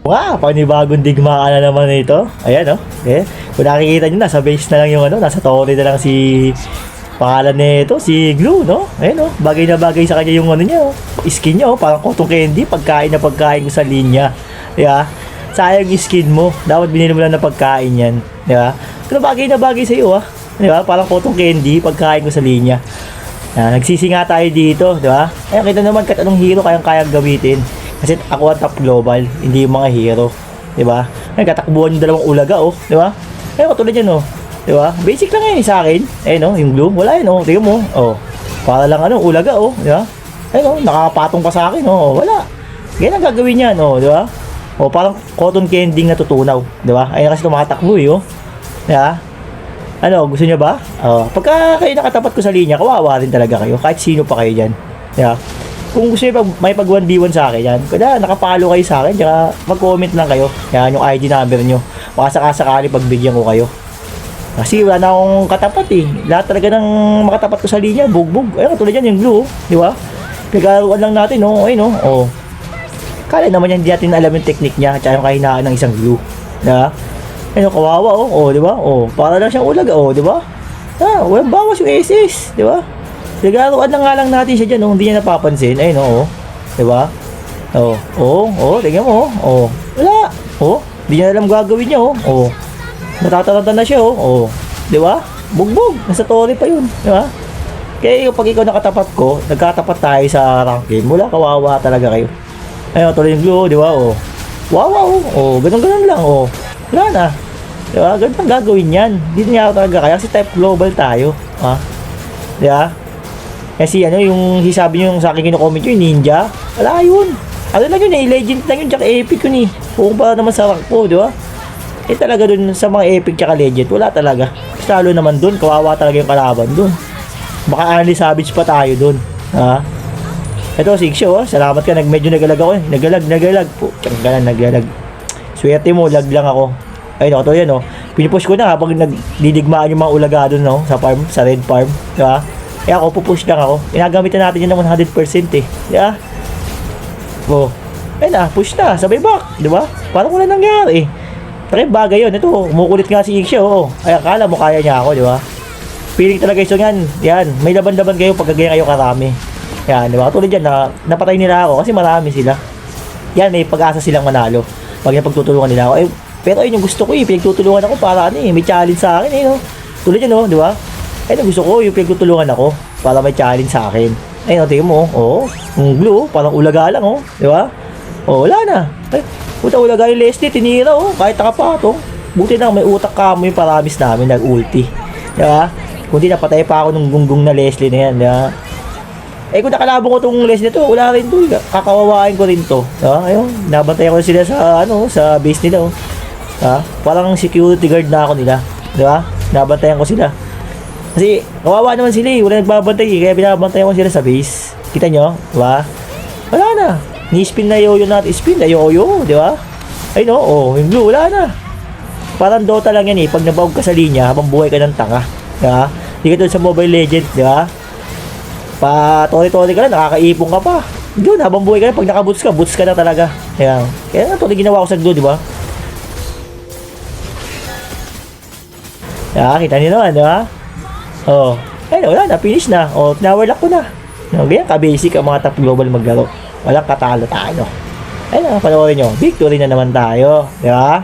Wow, panibagong digmaan na naman ito. Ayan, oh. Okay. Kung nakikita nyo, nasa base na lang yung ano, nasa Torre na lang si pangalan nito, si Glue, no? Ayan, oh. Bagay na bagay sa kanya yung ano niya, oh. Skin niya, oh. Parang cotton candy. Pagkain na pagkain ko sa linya. Yeah. Sayang yung skin mo. Dapat binili mo lang na pagkain yan. Di ba? Pero bagay na bagay sa iyo, ah. Di ba? Parang cotton candy. Pagkain ko sa linya. Nagsisi nga tayo dito. Di ba? Ayun, kita naman kahit anong hero kayang gamitin. Kasi ako ang top global. Hindi yung mga hero. Di ba? Ayun, katakbuhan yung dalawang ulaga, oh. Di ba? Ayun, katulad yan, oh. Di ba? Basic lang yan sa akin. Ayun, oh. Yung glue. Wala yun, oh. Tingnan mo. Oh. Para lang, ano, ulaga, oh. Di ba? Ayun, oh. Nakapatong pa sa akin, oh. Wala. Ganyan ang gagawin yan, oh. Di ba? O parang cotton candy na tutunaw, 'di ba? Ayun kasi tumatakbo 'yo. 'Di ba? Ano, gusto niyo ba? Pagka kayo nakatapat ko sa linya, kawawa rin talaga kayo kahit sino pa kayo diyan. 'Di ba? Kung gusto niyo may pag 1v1 sa akin yan, kada nakapalo kayo sa akin, tsaka mag-comment lang kayo. Yan yung ID number niyo. Baka sakasakali pagbigyan ko kayo. Kasi wala na akong katapat eh. Lahat talaga ng makatapat ko sa linya, bugbog. Ayun, katulad yan yung glue, 'di ba? Pagkaruan lang natin, no? Ayun, no? Oh. Kala naman yan, hindi natin alam yung technique niya at yung kahinaan ng isang glue. Diba? Ayun, kawawa, oh. Oh, diba? Oh, para lang siyang ulag, oh, diba? Walang bawas yung SS, diba? Nagaruan na nga lang natin siya dyan, oh. Hindi niya napapansin. Ayun, oh. Diba? Tingnan mo, oh. Wala. Oh, hindi niya alam gagawin niya, oh. Oh. Natataranta na siya, oh. Oh. Diba? Bugbog. Nasa Torre pa yun, diba? Kaya pag ikaw nakatapat ko, nagkatapat tayo sa rank game, wala, kawawa talaga kayo. Ayun, tuloy yung glue, di ba? Oh. Wow. Oh, ganun lang, oh. Wala na. Di ba? Ganun ang gagawin yan. Hindi niya talaga kaya kasi type global tayo. Ha? Di ba? Kasi ano, yung sabi nyo sa akin kino-comment yung ninja, wala yun. Ano lang yun eh, legend lang yun, tsaka epic yun eh. Kung para naman sa rank po, di ba? Eh talaga dun sa mga epic tsaka legend, wala talaga. Kasi lalo naman dun, kawawa talaga yung kalaban dun. Baka Anli Savage pa tayo dun. Ha? Ito, Sigsyo, oh. Salamat ka. Medyo nagalag ako eh. Nagalag. Tsaka nagalag. Swerte mo, lag lang ako. Ayun, ito yan, oh. Pinupush ko na habang nagdidigmaan yung mga ulaga doon, no? Sa farm, sa red farm. Diba? Kaya ako, pupush lang ako. Inagamitan natin yun ng 100% eh. Diba? Oh. Ayun na, push na. Sabay back. Diba? Parang wala nangyari eh. Pero bagay yun. Ito, umukulit nga si Sigsyo, oh. Ay, akala mo kaya niya ako, diba? Feeling talaga ito yan. Yan. May laban-laban kayo pag ganyan kayo karami. Yan, di ba? Tulad dyan, napatay nila ako kasi marami sila. Yan, may pag-asa silang manalo pag napagtutulungan nila ako. Eh, pero ayun yung gusto ko eh, pinagtutulungan ako para ano eh, may challenge sa akin eh, no? Tulad dyan, no? Di ba? Ayun, gusto ko yung pinagtutulungan ako para may challenge sa akin. Ayun, tingnan mo, oh. Yung glue, parang ulaga lang, oh. Di ba? Oh, wala na. Ay, puta ulaga yung Leslie, tinira, oh. Kahit nakapatong. Buti na, may utak ka mo yung paramis namin, nag-ulti. Di ba? Kundi napatay pa ako nung gunggong na Leslie na yan, di ba? Eh kung nakalabong ko tong Leslie to, wala rin to. Kakawawain ko rin to. Ayun, nabantayan ko sila sa sa base nila, oh. Parang security guard na ako nila, 'di ba? Nabantayan ko sila. Kasi kawawa naman sila, eh. Wala nagbabantay, kaya binabantayan ko sila sa base. Kita nyo, 'di ba? Wala na. Ni-spin na yoyo natin, spin na yoyo, 'di ba? Ayun, oh, yung blue wala na. Parang Dota lang yan eh, pag nabawag ka sa linya habang buhay ka ng tanga, 'di ba? Hindi ka doon sa Mobile Legends, 'di ba? Tori-tori ka na, nakakaipon ka pa. Doon, habang buhay ka na, pag nakaboots ka na talaga. Ayan. Kaya nga ito, ginawa ko sa glue, di ba? Kita niyo naman, di ba? Oh. Ayun, wala na, finish na. Oh, nawarlock ko na. Ganyan ka-basic ang mga top global maglaro. Walang katalo tayo. Ayun na, panoorin nyo. Victory na naman tayo. Di ba?